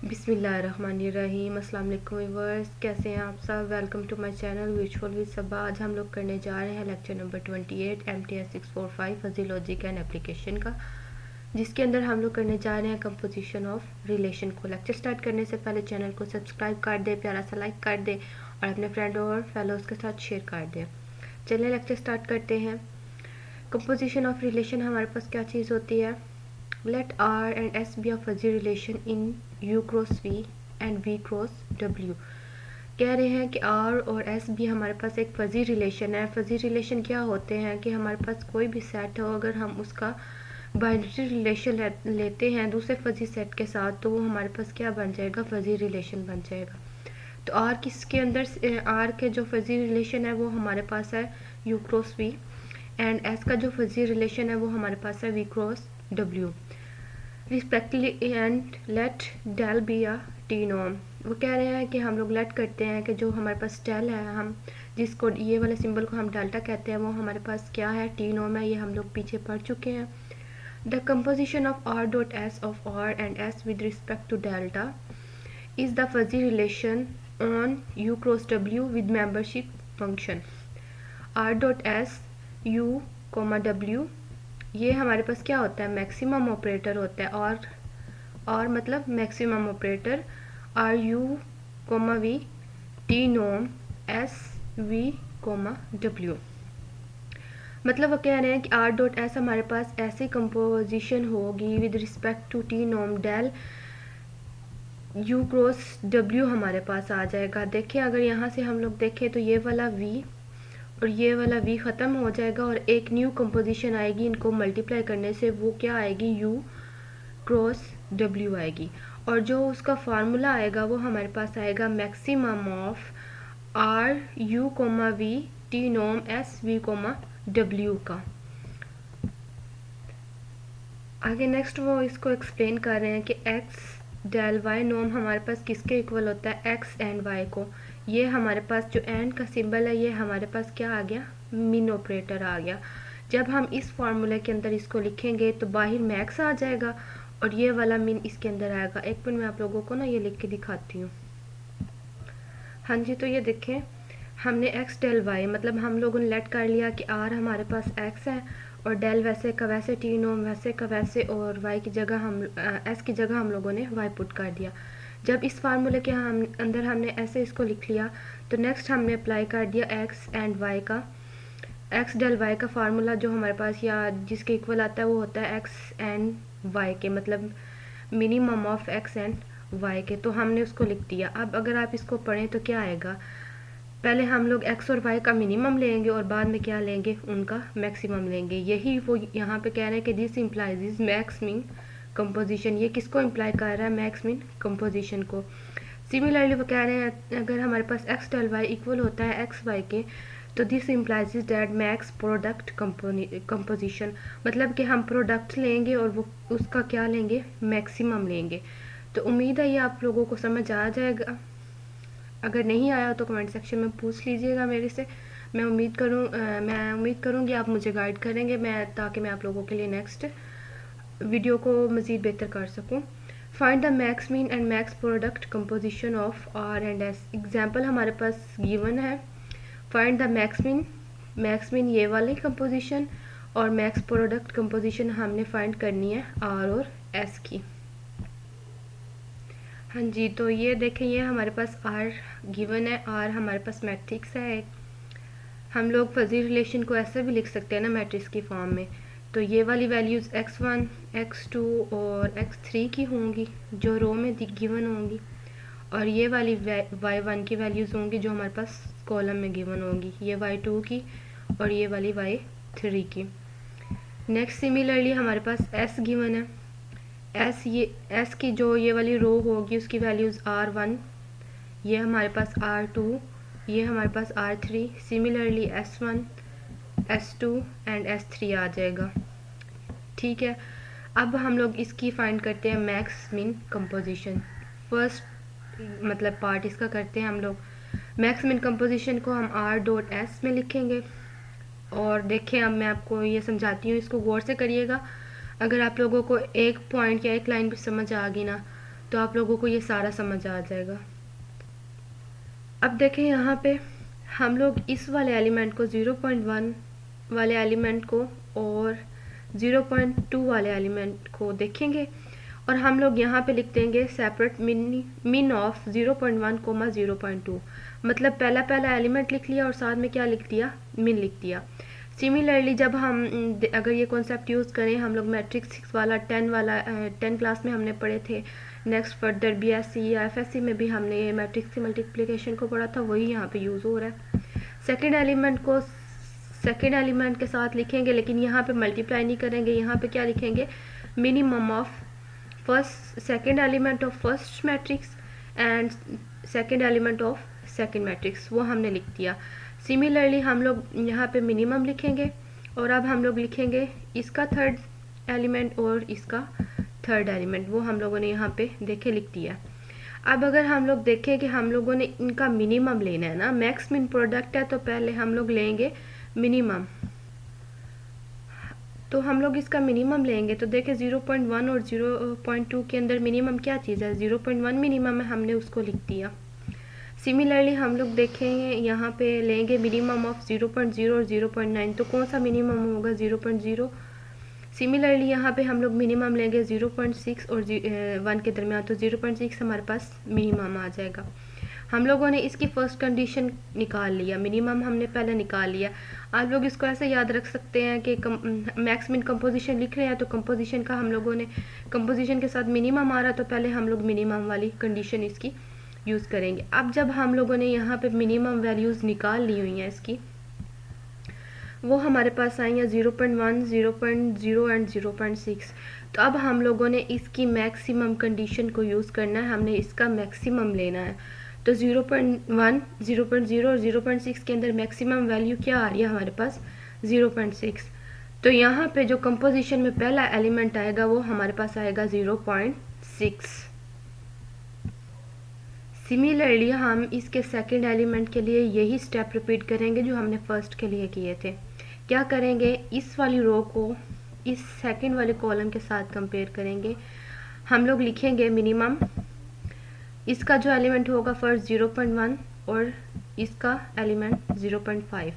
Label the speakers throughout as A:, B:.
A: बिस्मिल्लाहिर्रहमानिर्रहीम। अस्सलाम वालेकुम व्यूअर्स, कैसे हैं आप सब। Welcome to my channel visual with Saba. आज हम लोग करने जा रहे हैं lecture number 28 MTS 645 fuzzy logic and application का, जिसके अंदर हम लोग करने जा रहे हैं कंपोजिशन ऑफ रिलेशन को। लेक्चर स्टार्ट करने से पहले चैनल को सब्सक्राइब कर दे, प्यारा सा लाइक कर दे और अपने फ्रेंड और फेलोज के साथ शेयर कर दे। चलिए लेक्चर स्टार्ट करते हैं। कंपोजिशन ऑफ रिलेशन हमारे पास क्या चीज़ होती है। Let R and S be a fuzzy relation in U cross V and V cross W। कह रहे हैं कि R और S भी हमारे पास एक फजी रिलेशन है। फजी रिलेशन क्या होते हैं कि हमारे पास कोई भी सेट हो, अगर हम उसका बाइनरी रिलेशन लेते हैं दूसरे फजी सेट के साथ, तो वो हमारे पास क्या बन जाएगा, फजी रिलेशन बन जाएगा। तो R किसके अंदर, R के जो फजी रिलेशन है वो हमारे पास है U cross V and S का जो फजी रिलेशन है वो हमारे पास है V cross W respectively and let del be a T नॉम। वो कह रहे हैं कि हम लोग लेट करते हैं कि जो हमारे पास डेल है, हम जिसको ये वाले सिंबल को हम डेल्टा कहते हैं, वो हमारे पास क्या है, टी नॉम है। ये हम लोग पीछे पढ़ चुके हैं। The composition of R dot S of R and S with respect to delta is the fuzzy relation on U cross W with membership function. R dot S U comma W, ये हमारे पास क्या होता है, maximum operator होता है। और मतलब maximum operator R U comma V T नोम एस वी कोमा डब्ल्यू। मतलब वो कह रहे हैं कि आर डॉट एस हमारे पास ऐसी कंपोजिशन होगी विद रिस्पेक्ट टू टी नोम डेल यू क्रॉस डब्ल्यू हमारे पास आ जाएगा। देखिए अगर यहाँ से हम लोग देखें तो ये वाला वी और ये वाला v ख़त्म हो जाएगा और एक न्यू कंपोजिशन आएगी। इनको मल्टीप्लाई करने से वो क्या आएगी, u क्रॉस w आएगी। और जो उसका फार्मूला आएगा वो हमारे पास आएगा maximum of r u comma v t नोम s v कोमा w का। आगे नेक्स्ट वो इसको एक्सप्लेन कर रहे हैं कि x डेल y नोम हमारे पास किसके इक्वल होता है, x एंड y को। ये हमारे पास जो एंड का सिंबल है, ये हमारे पास क्या आ गया, मिन ऑपरेटर आ गया। जब हम इस फार्मूले के अंदर इसको लिखेंगे तो बाहर मैक्स आ जाएगा और ये वाला मिन इसके अंदर आएगा। एक मिनट मैं आप लोगों को ना ये लिख के दिखाती हूँ। हाँ जी, तो ये देखें हमने x डेल y, मतलब हम लोगों ने लेट कर लिया कि r हमारे पास x है और डेल वैसे का वैसे, टी नोम वैसे का वैसे, और y की जगह हम s की जगह हम लोगों ने y पुट कर दिया। जब इस फार्मूले के अंदर हमने ऐसे इसको लिख लिया तो नेक्स्ट हमने अप्लाई कर दिया x एंड y का। x डेल y का फार्मूला जो हमारे पास या जिसके इक्वल आता है वो होता है x एंड y के, मतलब minimum of x and y के। तो हमने उसको लिख दिया। अब अगर आप इसको पढ़ें तो क्या आएगा, पहले हम लोग x और y का मिनिमम लेंगे और बाद में क्या लेंगे, उनका मैक्सिमम लेंगे। यही वो यहाँ पे कह रहे हैं कि this implies max mean composition. ये किसको इम्प्लाई कर रहा है, मैक्स मीन कंपोजिशन को। सिमिलरली वो कह रहे हैं अगर हमारे पास x डेल y इक्वल होता है x y के, तो this implies that max product composition, मतलब कि हम प्रोडक्ट लेंगे और वो उसका क्या लेंगे, मैक्सिमम लेंगे। तो उम्मीद है ये आप लोगों को समझ आ जाएगा। अगर नहीं आया तो कमेंट सेक्शन में पूछ लीजिएगा मेरे से। मैं उम्मीद करूँगी आप मुझे गाइड करेंगे, ताकि मैं आप लोगों के लिए नेक्स्ट वीडियो को मज़ीद बेहतर कर सकूँ। Find the max min and max product composition of R and S. Example हमारे पास गिवन है। फाइंड द मैक्स मीन ये वाली कंपोजिशन और मैक्स प्रोडक्ट कंपोजिशन हमने फाइंड करनी है आर और एस की। हाँ जी, तो ये देखें ये हमारे पास आर गिवन है। आर हमारे पास मैट्रिक्स है। हम लोग फजी रिलेशन को ऐसे भी लिख सकते हैं ना मैट्रिक्स की फॉर्म में। तो ये वाली वैल्यूज़ x1, x2 और x3 की होंगी जो रो में गिवन होंगी, और ये वाली y1 की वैल्यूज़ होंगी जो हमारे पास कॉलम में गिवन होंगी, ये y2 की और ये वाली y3 की। नेक्स्ट सिमिलरली हमारे पास s गिवन है। s की जो ये वाली रो होगी उसकी वैल्यूज़ r1, ये हमारे पास r2, ये हमारे पास r3। Similarly s1, s2 and s3 आ जाएगा। ठीक है, अब हम लोग इसकी फाइंड करते हैं मैक्स मीन कंपोजिशन। फर्स्ट मतलब पार्ट इसका करते हैं हम लोग। मैक्स मीन कंपोजिशन को हम r डॉट s में लिखेंगे। और देखें अब मैं आपको ये समझाती हूँ, इसको गौर से करिएगा। अगर आप लोगों को एक पॉइंट या एक लाइन भी समझ आ गई ना, तो आप लोगों को ये सारा समझ आ जाएगा। अब देखें यहाँ पे हम लोग इस वाले एलिमेंट को 0.1 वाले एलिमेंट को और 0.2 वाले एलिमेंट को देखेंगे और हम लोग यहाँ पे लिख देंगे सेपरेट मिन ऑफ 0.1 कोमा 0.2। मतलब पहला एलिमेंट लिख लिया और साथ में क्या लिख दिया, मिन लिख दिया। सिमिलरली जब हम अगर ये कॉन्सेप्ट यूज़ करें, हम लोग मैट्रिक्स 6 वाला 10 क्लास में हमने पढ़े थे। नेक्स्ट फर्दर बीएससी या एफएससी में भी हमने ये मैट्रिक्स की मल्टीप्लिकेशन को पढ़ा था, वही यहाँ पे यूज़ हो रहा है। सेकेंड एलिमेंट को सेकेंड एलिमेंट के साथ लिखेंगे, लेकिन यहाँ पे मल्टीप्लाई नहीं करेंगे। यहाँ पे क्या लिखेंगे, minimum of second element of first matrix and second element of second matrix, वो हमने लिख दिया। सिमिलरली हम लोग यहाँ पे मिनिमम लिखेंगे और अब हम लोग लिखेंगे इसका थर्ड एलिमेंट और इसका थर्ड एलिमेंट, वो हम लोगों ने यहाँ पे देखे लिख दिया। अब अगर हम लोग देखें कि हम लोगों ने इनका मिनिमम लेना है ना, मैक्स मिन प्रोडक्ट है, तो पहले हम लोग लेंगे मिनिमम। तो हम लोग इसका मिनिमम लेंगे तो देखें 0.1 और 0.2 के अंदर मिनिमम क्या चीज़ है, 0.1 मिनिमम है, हमने उसको लिख दिया। सिमिलरली हम लोग देखेंगे यहाँ पे लेंगे मिनिमम ऑफ 0.0 और 0.9, तो कौन सा मिनिमम होगा, 0.0। सिमिलरली यहाँ पे हम लोग मिनिमम लेंगे 0.6 और 1 के दरमियान, तो 0.6 हमारे पास मिनिमम आ जाएगा। हम लोगों ने इसकी फर्स्ट कंडीशन निकाल लिया, मिनिमम हमने पहले निकाल लिया। आप लोग इसको ऐसे याद रख सकते हैं कि मैक्स मिन कंपोजिशन लिख रहे हैं तो कंपोजिशन का हम लोगों ने कंपोजिशन के साथ मिनिमम आ रहा, तो पहले हम लोग मिनिमम वाली कंडीशन इसकी यूज़ करेंगे। अब जब हम लोगों ने यहाँ पे मिनिमम वैल्यूज़ निकाल ली हुई हैं इसकी, वो हमारे पास आई हैं 0.1, 0.0 एंड 0.6। तो अब हम लोगों ने इसकी मैक्सिमम कंडीशन को यूज़ करना है, हमने इसका मैक्सिमम लेना है। तो 0.1, 0.0 और 0.6 के अंदर मैक्सिमम वैल्यू क्या आ रही है हमारे पास, 0.6। तो यहाँ पे जो कंपोजिशन में पहला एलिमेंट आएगा वो हमारे पास आएगा 0.6। सिमिलरली हम इसके सेकंड एलिमेंट के लिए यही स्टेप रिपीट करेंगे जो हमने फर्स्ट के लिए किए थे। क्या करेंगे, इस वाली रो को इस सेकंड वाले कॉलम के साथ कंपेयर करेंगे। हम लोग लिखेंगे मिनिमम, इसका जो एलिमेंट होगा फर्स्ट 0.1 और इसका एलिमेंट 0.5।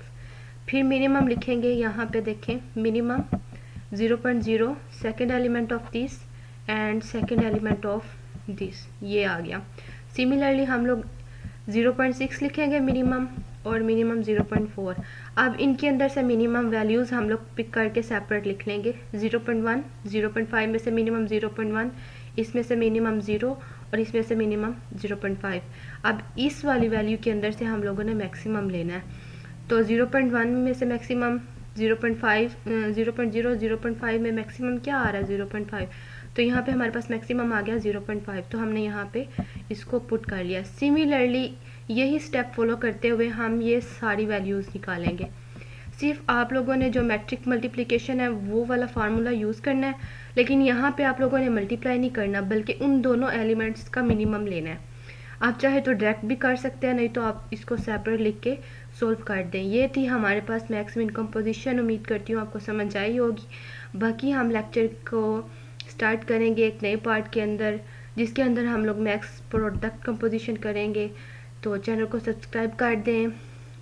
A: फिर मिनिमम लिखेंगे, यहाँ पे देखें minimum 0.0 second element of this and second element of this, ये आ गया। सिमिलरली हम लोग 0.6 लिखेंगे मिनिमम और मिनिमम 0.4। अब इनके अंदर से मिनिमम वैल्यूज़ हम लोग पिक करके सेपरेट लिख लेंगे। 0.1, 0.5 में से मिनिमम 0.1, इसमें से मिनिमम 0 और इसमें से मिनिमम 0.5। अब इस वाली वैल्यू के अंदर से हम लोगों ने मैक्सिमम लेना है। तो 0.1 में से मैक्सिमम 0.5, 0.0, 0.5 में मैक्सिमम क्या आ रहा है, 0.5। तो यहाँ पे हमारे पास मैक्सिमम आ गया 0.5, तो हमने यहाँ पे इसको पुट कर लिया। सिमिलरली यही स्टेप फॉलो करते हुए हम ये सारी वैल्यूज़ निकालेंगे। सिर्फ आप लोगों ने जो मैट्रिक मल्टीप्लिकेशन है वो वाला फार्मूला यूज़ करना है, लेकिन यहाँ पे आप लोगों ने मल्टीप्लाई नहीं करना, बल्कि उन दोनों एलिमेंट्स का मिनिमम लेना है। आप चाहे तो डायरेक्ट भी कर सकते हैं, नहीं तो आप इसको सेपरेट लिख के सोल्व कर दें। ये थी हमारे पास मैक्स मिन कंपोजिशन। उम्मीद करती हूँ आपको समझ आई होगी। बाकी हम लेक्चर को स्टार्ट करेंगे एक नए पार्ट के अंदर, जिसके अंदर हम लोग मैक्स प्रोडक्ट कंपोजिशन करेंगे। तो चैनल को सब्सक्राइब कर दें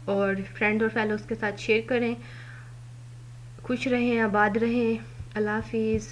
A: और फ्रेंड और फेलोज़ के साथ शेयर करें। खुश रहें, आबाद रहें। अल्लाह हाफिज़।